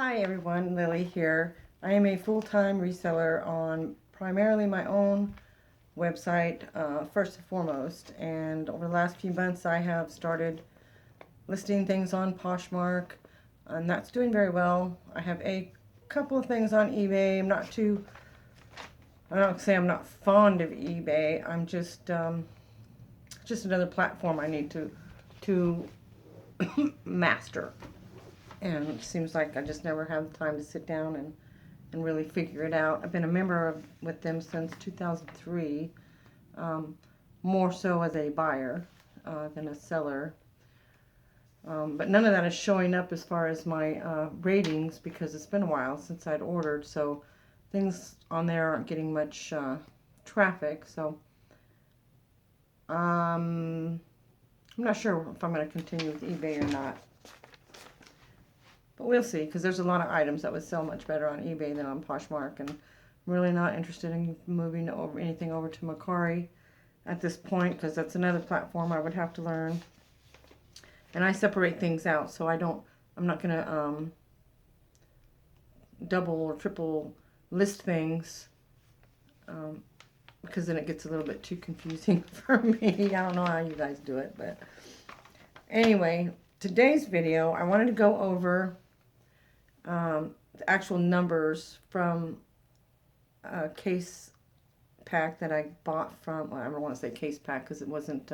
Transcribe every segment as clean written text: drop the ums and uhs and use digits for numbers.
Hi everyone, Lily here. I am a full-time reseller on primarily my own website, first and foremost. And over the last few months, I have started listing things on Poshmark, and that's doing very well. I have a couple of things on eBay. I don't say I'm not fond of eBay. I'm just another platform I need to master. And it seems like I just never have the time to sit down and really figure it out. I've been a member with them since 2003, more so as a buyer than a seller. But none of that is showing up as far as my ratings because it's been a while since I'd ordered, so things on there aren't getting much traffic. So I'm not sure if I'm going to continue with eBay or not. But we'll see, because there's a lot of items that would sell much better on eBay than on Poshmark, and I'm really not interested in moving anything over to Mercari at this point, because that's another platform I would have to learn. And I separate things out, so I'm not going to double or triple list things, because then it gets a little bit too confusing for me. I don't know how you guys do it, but anyway, today's video, I wanted to go over the actual numbers from a case pack that I bought from, well, I don't want to say case pack because it wasn't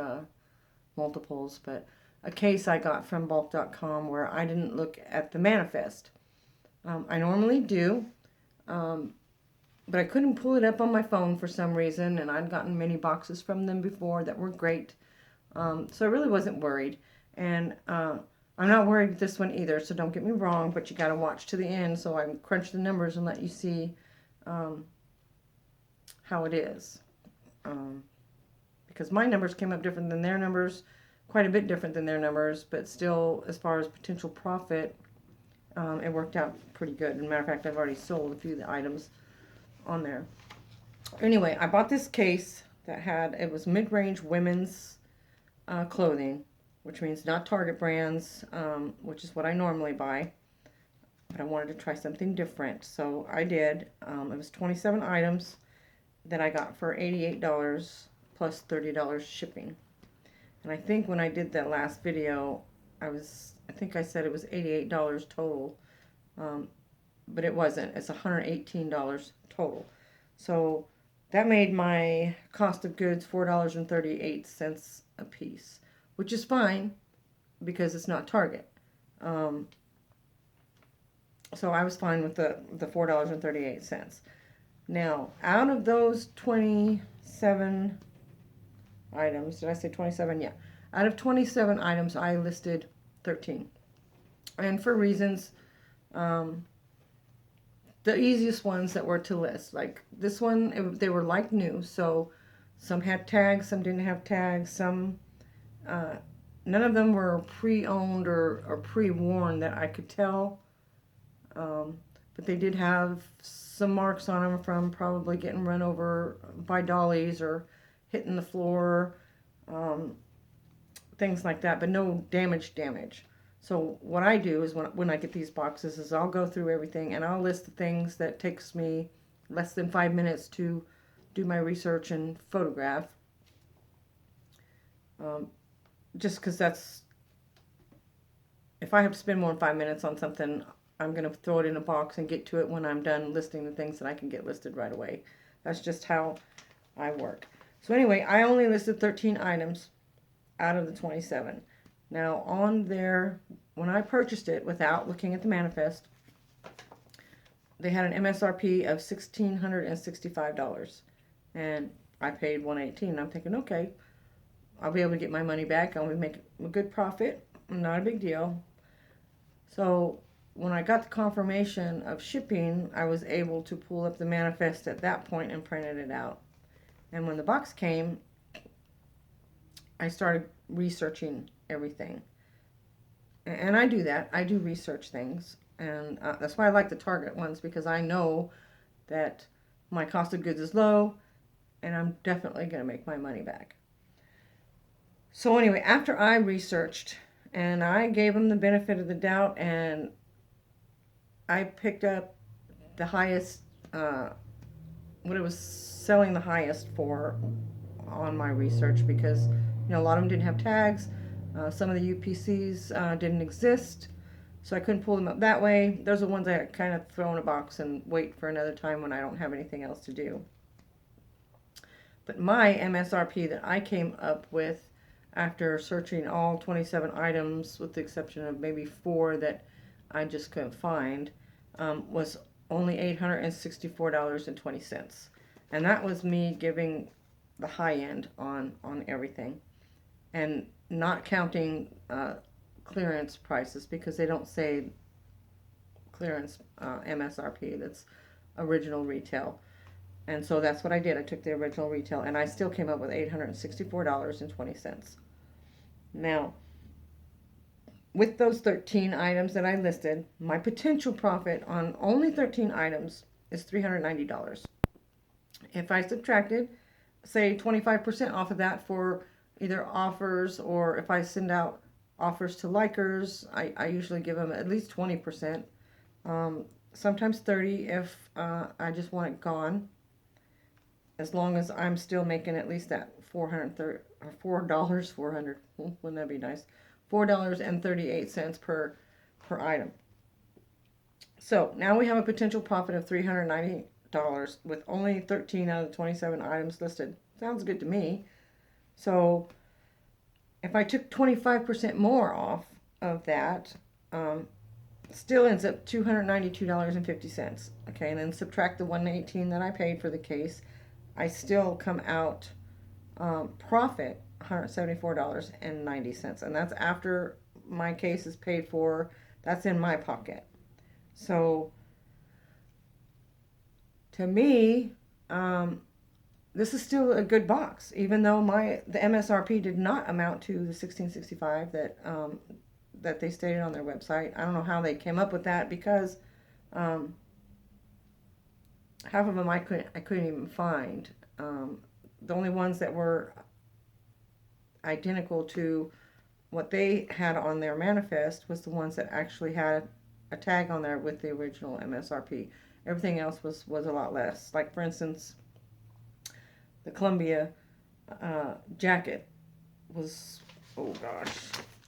multiples, but a case I got from bulk.com where I didn't look at the manifest. I normally do, but I couldn't pull it up on my phone for some reason, and I'd gotten many boxes from them before that were great, so I really wasn't worried. And I'm not worried with this one either, so don't get me wrong, but you got to watch to the end so I can crunch the numbers and let you see how it is. Because my numbers came up different than their numbers, quite a bit different than their numbers, but still, as far as potential profit, it worked out pretty good. As a matter of fact, I've already sold a few of the items on there. Anyway, I bought this case that it was mid-range women's clothing, which means not Target brands, which is what I normally buy. But I wanted to try something different, so I did. It was 27 items that I got for $88 plus $30 shipping. And I think when I did that last video, I think I said it was $88 total, but it wasn't. It's $118 total. So that made my cost of goods $4.38 a piece, which is fine because it's not Target. So I was fine with the $4.38. Now, out of those 27 items, did I say 27? Yeah. Out of 27 items, I listed 13. And for reasons, the easiest ones that were to list. Like this one, they were like new, so some had tags, some didn't have tags, some none of them were pre-owned or pre-worn that I could tell, but they did have some marks on them from probably getting run over by dollies or hitting the floor, things like that, but no damage. So what I do is when I get these boxes is I'll go through everything and I'll list the things that takes me less than 5 minutes to do my research and photograph. Just because if I have to spend more than 5 minutes on something, I'm going to throw it in a box and get to it when I'm done listing the things that I can get listed right away. That's just how I work. So anyway, I only listed 13 items out of the 27. Now on there, when I purchased it without looking at the manifest, they had an MSRP of $1,665, and I paid $118. I'm thinking, okay, I'll be able to get my money back. I'll make a good profit. Not a big deal. So when I got the confirmation of shipping, I was able to pull up the manifest at that point and printed it out. And when the box came, I started researching everything. And I do that. I do research things. And that's why I like the Target ones, because I know that my cost of goods is low and I'm definitely going to make my money back. So anyway, after I researched and I gave them the benefit of the doubt and I picked up the highest, what it was selling the highest for on my research, because a lot of them didn't have tags. Some of the UPCs didn't exist, so I couldn't pull them up that way. Those are the ones I kind of throw in a box and wait for another time when I don't have anything else to do. But my MSRP that I came up with after searching all 27 items, with the exception of maybe 4 that I just couldn't find, was only $864.20. And that was me giving the high end on everything, and not counting clearance prices, because they don't say clearance MSRP. That's original retail. And so that's what I did. I took the original retail, and I still came up with $864.20. Now, with those 13 items that I listed, my potential profit on only 13 items is $390. If I subtracted, say, 25% off of that for either offers, or if I send out offers to likers, I usually give them at least 20%. Sometimes 30 if I just want it gone, as long as I'm still making at least that $400, wouldn't that be nice? $4.38 per item. So now we have a potential profit of $390 with only 13 out of 27 items listed. Sounds good to me. So if I took 25% more off of that, still ends up $292.50. Okay, and then subtract the $118 that I paid for the case, I still come out profit $174.90, and that's after my case is paid for. That's in my pocket. So to me, this is still a good box, even though the MSRP did not amount to the $1665 that they stated on their website. I don't know how they came up with that, because half of them I couldn't even find. The only ones that were identical to what they had on their manifest was the ones that actually had a tag on there with the original MSRP. Everything else was a lot less. Like, for instance, the Columbia jacket was, oh gosh,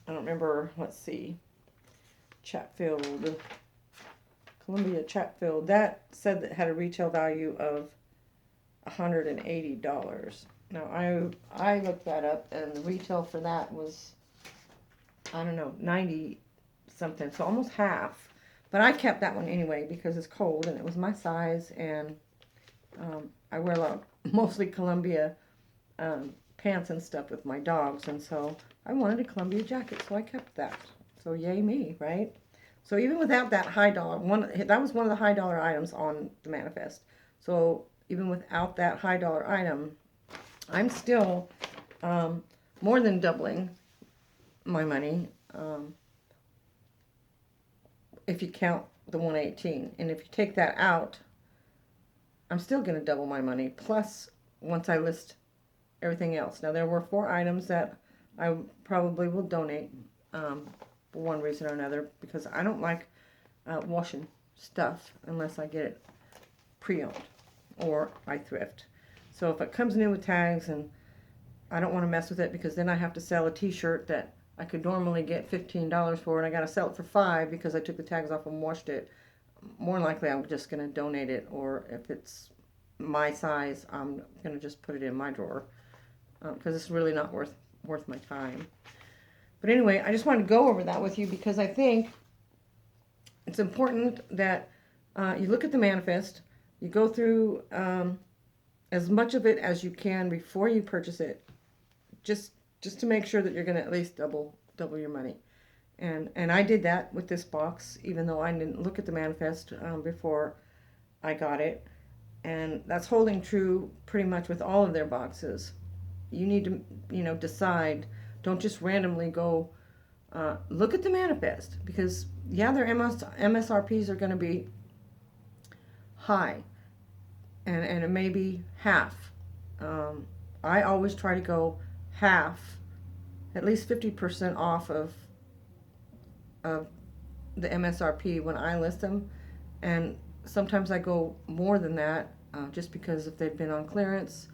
I don't remember, let's see, Chatfield, Columbia Chatfield, that said that had a retail value of $180. Now, I looked that up, and the retail for that was, I don't know, 90 something, so almost half. But I kept that one anyway because it's cold, and it was my size, and I wear a lot of, mostly Columbia pants and stuff with my dogs, and so I wanted a Columbia jacket, so I kept that. So yay me, right? So even without that high dollar, that was one of the high dollar items on the manifest. So even without that high dollar item, I'm still more than doubling my money, if you count the 118. And if you take that out, I'm still going to double my money, plus once I list everything else. Now, there were 4 items that I probably will donate for one reason or another, because I don't like washing stuff unless I get it pre-owned or I thrift. So if it comes new with tags, and I don't want to mess with it, because then I have to sell a t-shirt that I could normally get $15 for, and I got to sell it for $5 because I took the tags off and washed it, more likely I'm just going to donate it. Or if it's my size, I'm going to just put it in my drawer, because it's really not worth my time. But anyway, I just wanted to go over that with you, because I think it's important that you look at the manifest, you go through as much of it as you can before you purchase it, just to make sure that you're going to at least double your money. And I did that with this box, even though I didn't look at the manifest before I got it. And that's holding true pretty much with all of their boxes. You need to, decide. Don't just randomly go look at the manifest, because, yeah, their MSRPs are going to be high, and it may be half. I always try to go half, at least 50% off of the MSRP when I list them, And sometimes I go more than that, just because if they've been on clearance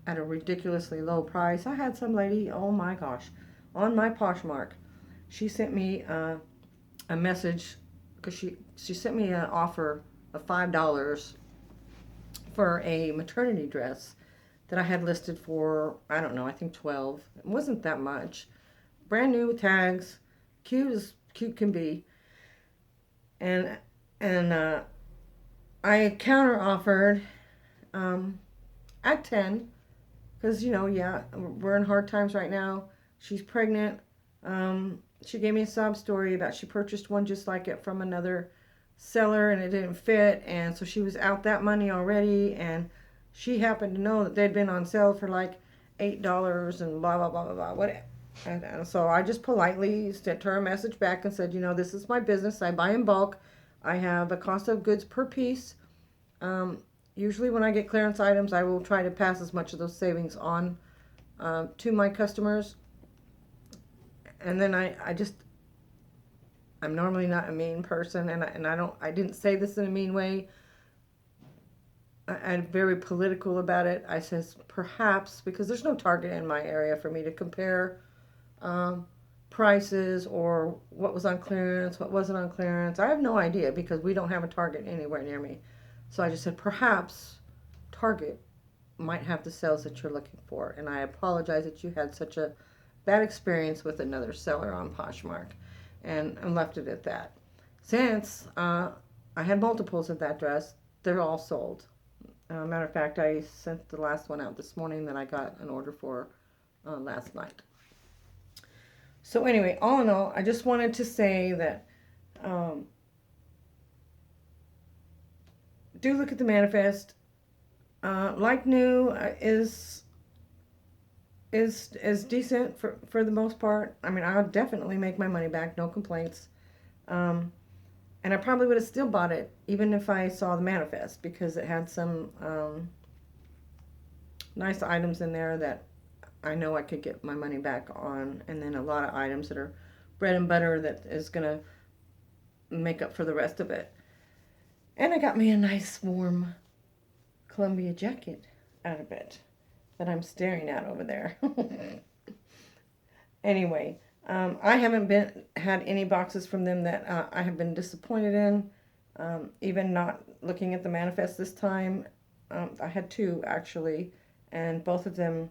at a ridiculously low price. I had some lady, oh my gosh, on my Poshmark, she sent me a message because she sent me an offer of $5 for a maternity dress that I had listed for, I don't know, I think 12. It wasn't that much. Brand new with tags, cute as cute can be. And I counter offered at 10 because, yeah, we're in hard times right now. She's pregnant. She gave me a sob story about she purchased one just like it from another seller and it didn't fit, and so she was out that money already, and she happened to know that they'd been on sale for like $8 and blah blah blah blah blah. What? And so I just politely sent her a message back and said, this is my business. I buy in bulk. I have a cost of goods per piece. Um, Usually when I get clearance items, I will try to pass as much of those savings on to my customers. And then I'm normally not a mean person, and I didn't say this in a mean way. I'm very political about it. I says perhaps, because there's no Target in my area for me to compare um, prices or what was on clearance, what wasn't on clearance. I have no idea because we don't have a Target anywhere near me. So I just said perhaps Target might have the sales that you're looking for, and I apologize that you had such a bad experience with another seller on Poshmark, and left it at that. Since I had multiples of that dress, they're all sold. Matter of fact, I sent the last one out this morning that I got an order for last night. So anyway, all in all, I just wanted to say that do look at the manifest. Like new is decent for the most part. I mean, I'll definitely make my money back, no complaints. And I probably would have still bought it even if I saw the manifest, because it had some nice items in there that I know I could get my money back on, and then a lot of items that are bread and butter that is gonna make up for the rest of it. And I got me a nice warm Columbia jacket out of it that I'm staring at over there. Anyway, I haven't had any boxes from them that I have been disappointed in. Even not looking at the manifest this time, I had two actually, and both of them.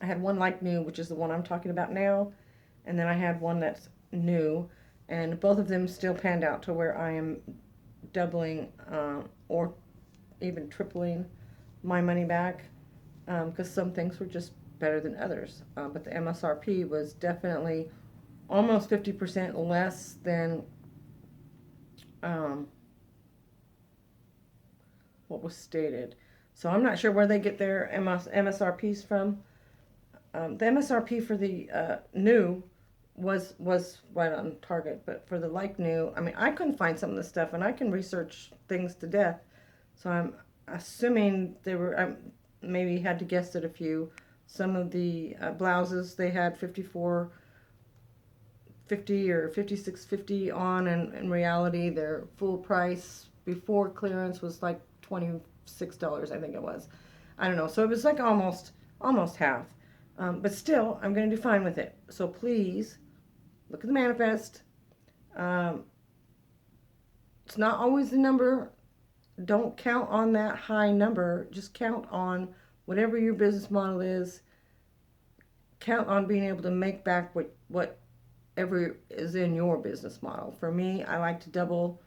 I had one like new, which is the one I'm talking about now, and then I had one that's new, and both of them still panned out to where I am doubling or even tripling my money back, because some things were just better than others. But the MSRP was definitely almost 50% less than what was stated. So I'm not sure where they get their MSRPs from. The MSRP for the new was right on target, but for the like new, I mean, I couldn't find some of the stuff, and I can research things to death. So I'm assuming they were, I maybe had to guess at a few. Some of the blouses they had 54.50 or 56.50 on, and in reality their full price before clearance was like $26, I think it was. I don't know. So it was like almost half. But still, I'm going to do fine with it. So please look at the manifest. It's not always the number. Don't count on that high number. Just count on whatever your business model is. Count on being able to make back whatever is in your business model. For me, I like to double.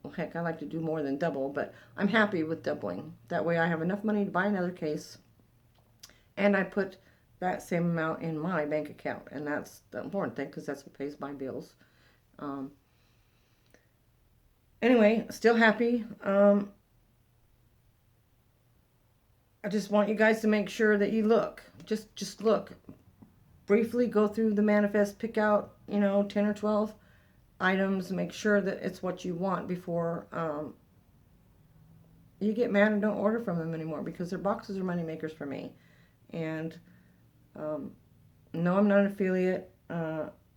Well, heck, I like to do more than double, but I'm happy with doubling. That way I have enough money to buy another case, and I put that same amount in my bank account, and that's the important thing, because that's what pays my bills. Anyway, still happy. I just want you guys to make sure that you look. Just look. Briefly go through the manifest, pick out, 10 or 12 items, make sure that it's what you want before you get mad and don't order from them anymore, because their boxes are money makers for me. And no, I'm not an affiliate.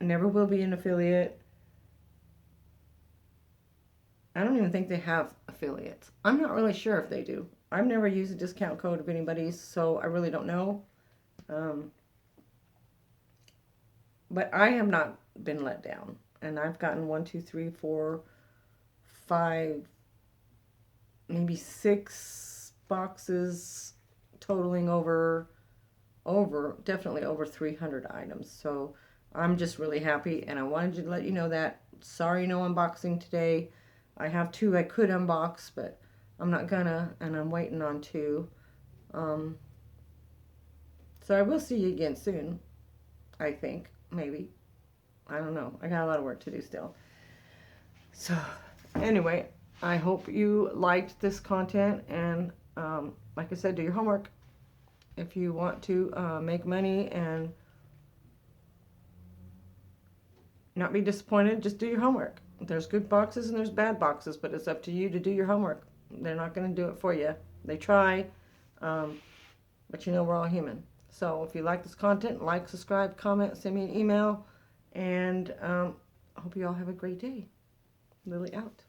Never will be an affiliate. I don't even think they have affiliates. I'm not really sure if they do. I've never used a discount code of anybody's, so I really don't know. But I have not been let down. And I've gotten 1, 2, 3, 4, 5, maybe 6 boxes totaling definitely over 300 items. So I'm just really happy, and I wanted to let you know that. Sorry, no unboxing today. I have 2 I could unbox, but I'm not gonna, and I'm waiting on 2. So I will see you again soon, I think, maybe. I don't know. I got a lot of work to do still. So anyway, I hope you liked this content, and like I said, do your homework. If you want to make money and not be disappointed, just do your homework. There's good boxes and there's bad boxes, but it's up to you to do your homework. They're not going to do it for you. They try, but you know we're all human. So if you like this content, like, subscribe, comment, send me an email, and I hope you all have a great day. Lily out.